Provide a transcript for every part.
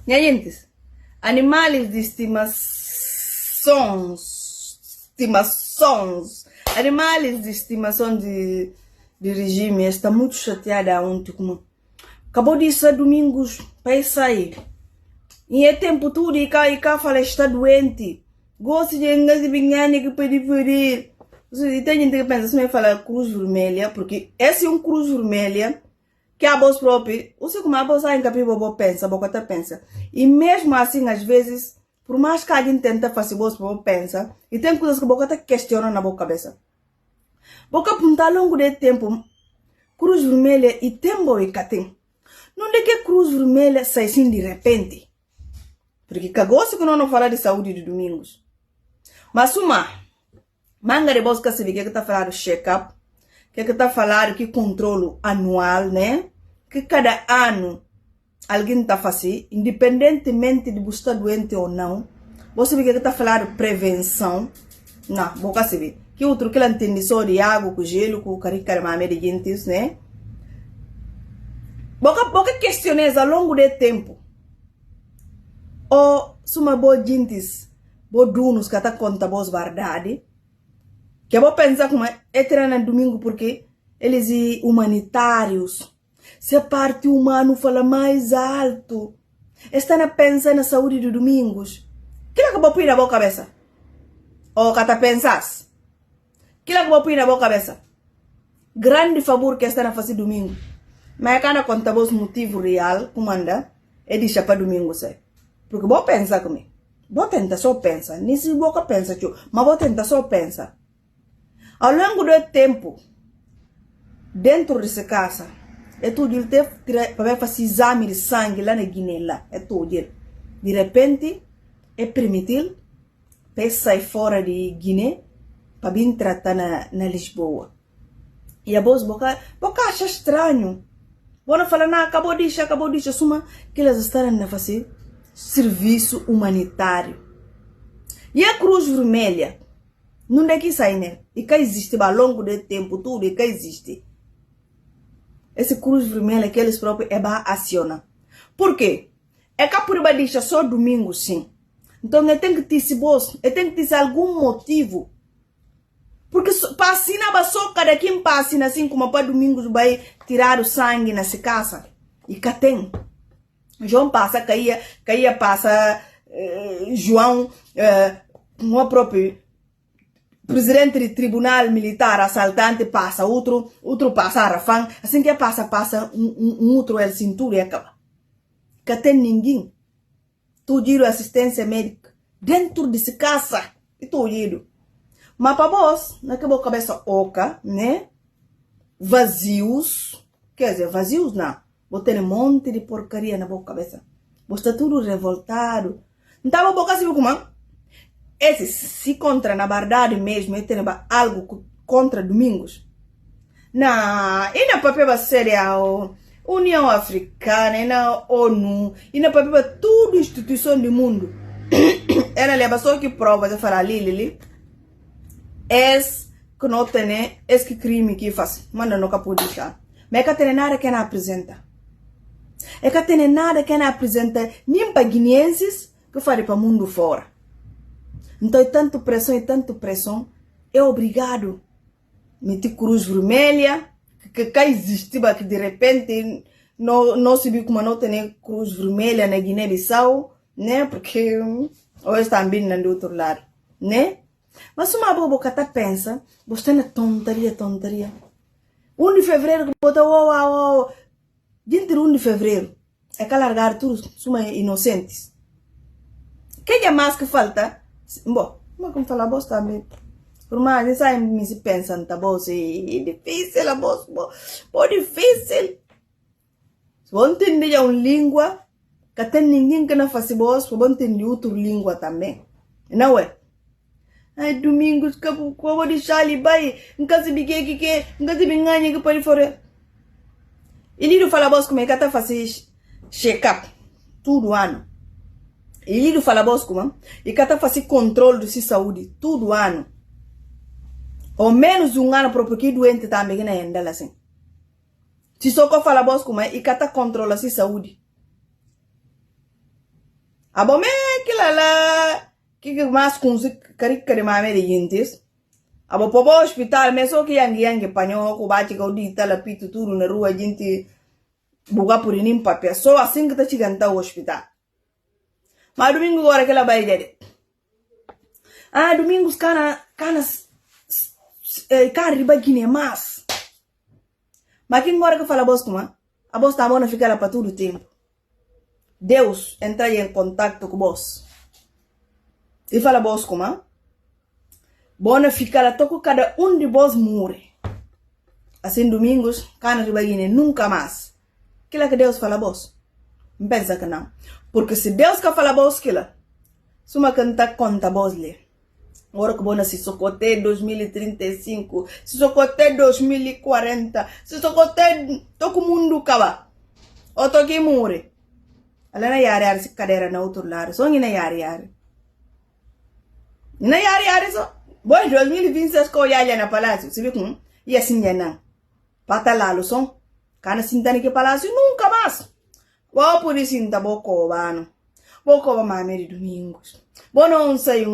Nhaentes, animais de animais de estimação de regime, está muito chateada ontem. Como acabou de ser domingos para sair. E é tempo tudo e cá fala está doente. Gosto de engajar de vingança que pode ferir. E tem gente que pensa, se me fala cruz vermelha, porque esse é cruz vermelha que a voz própria, você como a voz aí em capítulo pensa, boca pensa. E mesmo assim, às vezes, por mais que alguém tenta fazer voz própria pensa, e tem coisas que a boca questiona na boca cabeça. Boca apontar ao longo do tempo, cruz vermelha e tempo e catem. Não é que cruz vermelha sai assim de repente. Porque cagou-se que não falar de saúde de domingos. Mas uma manga de bolsa se vê que está falando check-up, que está falando que controle anual, né? Que cada ano alguém está fazendo, independentemente de você estar doente ou não, você vê que está falando prevenção. Não, boca se vê. Que outro que ela entende só de água, com gelo, com caricarmame de gentes, né? Boca questiones ao longo do tempo. Ou se uma boa gentes, boa dunos que está conta boas verdade, que eu vou pensar como é treinar domingo porque eles são humanitários. Se a parte humana fala mais alto, está a pensar na saúde de domingos. Que é que eu vou pôr na boa cabeça? Ou que tu pensas? Que é que eu vou pôr na boa cabeça? Grande favor que está a fazer domingo. Mas eu não conta os motivos real, como anda, é deixar para domingo, sei. Porque vou pensar comigo. Vou tentar só pensar. Nem se vou pensar, mas vou tentar só pensar. Ao longo do tempo, dentro dessa casa, é tudo ele teve para fazer exame de sangue lá na Guiné, lá. É tudo ele. De repente, é permitido para sair fora de Guiné para vir tratar na Lisboa. E a voz boca acha estranho. Vou não falar nada, acabou de assumir que eles estão a fazer serviço humanitário. E a Cruz Vermelha, não é que sai, né? E que existe ao longo do tempo, tudo e que existe. Esse Cruz Vermelha que eles próprios acionam. Por quê? É que por deixa só domingo, sim. Então, tem que ter algum motivo. Porque passina só cada quem passina assim como para domingos vai tirar o sangue nessa casa. E cá tem. João passa, caía passa, João, o próprio presidente do tribunal militar assaltante passa, outro passa Arafan, assim que passa um outro el cintura e acaba. Que tem ninguém. Tu giro assistência médica dentro dessa casa e tu giro. Mas para vós, naquela cabeça oca, né? Vazios, quer dizer, vazios não. Vou ter um monte de porcaria na boca cabeça. Vou estar tudo revoltado. Então, a boca se viu como? Esse se contra, na verdade mesmo, é ter algo contra domingos. E na papel séria, a União Africana, e na ONU, e na papel tudo instituição do mundo. Ela leva só que prova de falar ali. Esse que não tem, esse crime que faz, manda no capô de chá. Mas é que tem nada que não apresenta. É que tem nada que não apresenta nem para guineenses que fazem para o mundo fora. Então, tanto pressão, é obrigado. Meter cruz vermelha, que existe, que de repente não se viu como não tem cruz vermelha na Guiné-Bissau, né? Porque hoje está vindo do outro lado, né? Mas uma boca tá pensa, você é tontaria. 1 de fevereiro que botou, gente 1 de fevereiro, é que largar tudo, suma inocentes. Quem é mais que falta? Bom, mas como falar bosta também. Por mais, isso aí me se pensa, tá bom? É difícil, a voz, difícil. Se você entender uma língua, que tem ninguém que não faz voz, você vai entender outra língua também. Não é? Ai, domingos, que eu vou deixar ali, vai, em casa de binganha que pode fora. Ele não fala voz como é que está fazendo check-up, tudo ano. Ele não fala voz como e que está fazendo controle de saúde, tudo ano. Ou menos um ano próprio que doente também na enda assim. Se só que fala voz como e que está controlando a saúde. Abo me kilala que mais com se cari mame de jintis. Abo pobo hospital me so que yangi panyo ko bati ko dita la pitu turu na rua jinti buga purinim papia so assim que tá chegando ao hospital. Mas domingo agora que ela vai de. Domingos cana riba guine mas. Mas quem agora que fala boss como? A boss tá bom na ficar lá para todo o tempo. Deus entra em contato com boss. E fala boss como? Bona ficar lá toco cada de boss morre. Assim domingos cana riba guine nunca mais. Que lá que Deus fala boss? Pensa que não. Porque se Deus que fala boss que lá, suma canta conta boss lhe. Agora que bona se socote 2035, se socote 2040, se socote todo mundo acaba. O toque morre. Ela na yare se cadeira na outro lado, só na yare. Na yare só. Bom 2026 ko yale na palácio, se vê com e assim já não. Patalalo som. Kana sintani que palácio nunca mais. Vou por isso ainda boko bano. Boko ba mame de domingos. Bom não sei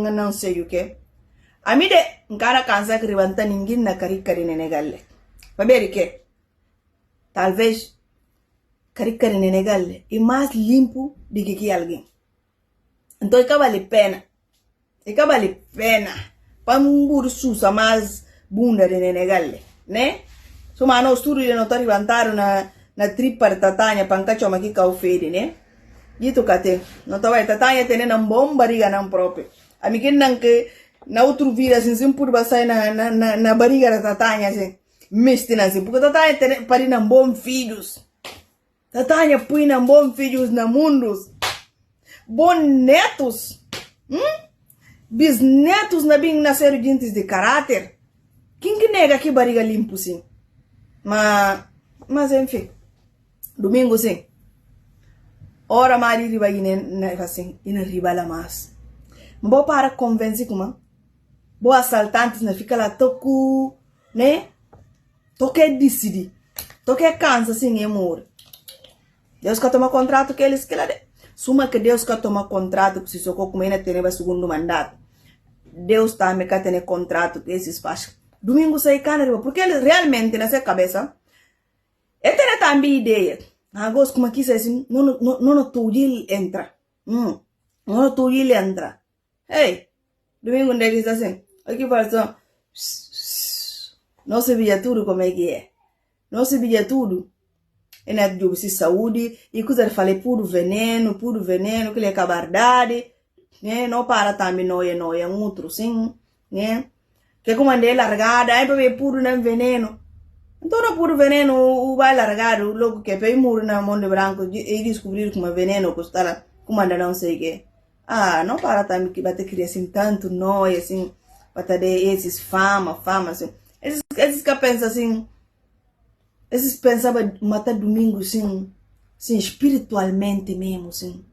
o que. A mim de cara cansa que levanta ninguém na carica de nenegalle. Baberi que talvez carica de nenegalle é mais limpo do que alguém. Então é que vale pena. Pambur susa mais bunda de nenegalle, né? Suma no studio não tá levantando na tripa de tatanya pancacho aqui caufede, né? Dito kate, não tá vai tatanya tendo na bomba barriga não próprio. A mim que não que na outro vida assim por passar na barriga da tatanya assim, mestina assim, porque tatanya tem para na bom filhos. Tatanya põe na bom filhos na mundos. Bom netos. Bisnetos na bem nasceram gente de caráter. Quem que nega que barriga limpo sim? Mas enfim, domingo sim. Ora mari riba ine assim, ina riba la mas. Mbo para convencer como? Bo assaltantes na fica lá toku, né? Toque decidi. Toque cansa assim é amor. Deus que toma contrato que eles que lá de. Suma que Deus que toma contrato que se socorro como ainda tem segundo mandato. Deus tá me catene contrato que esses faz. Domingo sai cana riba porque eles realmente na sua cabeça tem também ideia. Agora como aqui sai assim, não tudo entra. Não tudo entra. Ei, domingo deles assim. Aqui fala assim, não se via tudo como é que é. Não se via tudo. E na de saúde, e coisa falei puro veneno, que ele é cabardade, né? Não para também noia, outro sim, né? Que como andei largada, aí para ver puro não veneno. Então não puro veneno, o vai largado, logo que pei muro na mão de branco, e descobrir como é veneno, custava, como anda não sei o que. Não para também que vai ter que assim tanto noia, assim, para ter esses fama, assim. Esses que pensam assim, esses pensavam matar domingo, assim, espiritualmente mesmo, assim.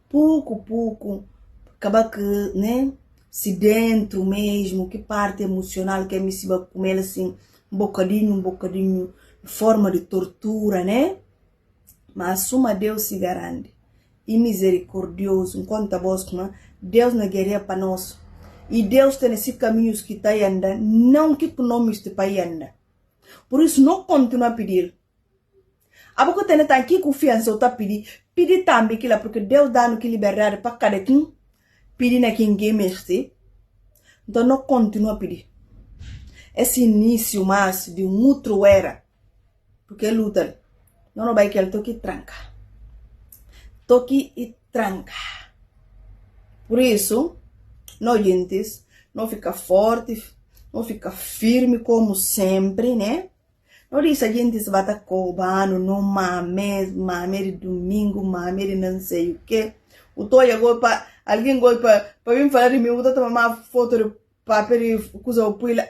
Pouco, acaba que, né, se dentro mesmo, que parte emocional que é me se vai comer, assim, um bocadinho, forma de tortura, né? Mas suma Deus se garante. E misericordioso, enquanto a voz, Deus não guerreia para nós. E Deus tem esses caminhos que está andando, não que nomes de pai anda. Por isso, não continua a pedir. A pouco tem aqui confiança, eu tá pedir também que lá, porque Deus dá-nos que liberdade para cada quem, pedir na quem merece. Então, não continua a pedir. Esse início mais de um outro era, porque luta, não vai que ele toque e tranca. Por isso, nós gentes, não fica forte, não fica firme como sempre, né? Não diz a gente se vai estar cobrando, não mame de domingo, mame de não sei o que. O Toya agora para alguém agora para vir falar de mim, eu vou tomar uma foto de papel e coisa o puila.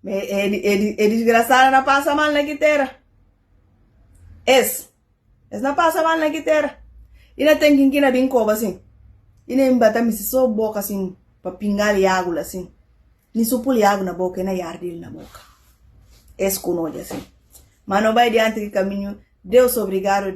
É desgraçado, não passa mal na guitarra. Esse não passa mal na guitarra. E não tem quem bem coba assim. E nem bata me só boca assim para pingar água assim. Nem só pôr água na boca e na yarde na boca. Esse conoja assim. Mas não vai diante do caminho. Deus obrigado.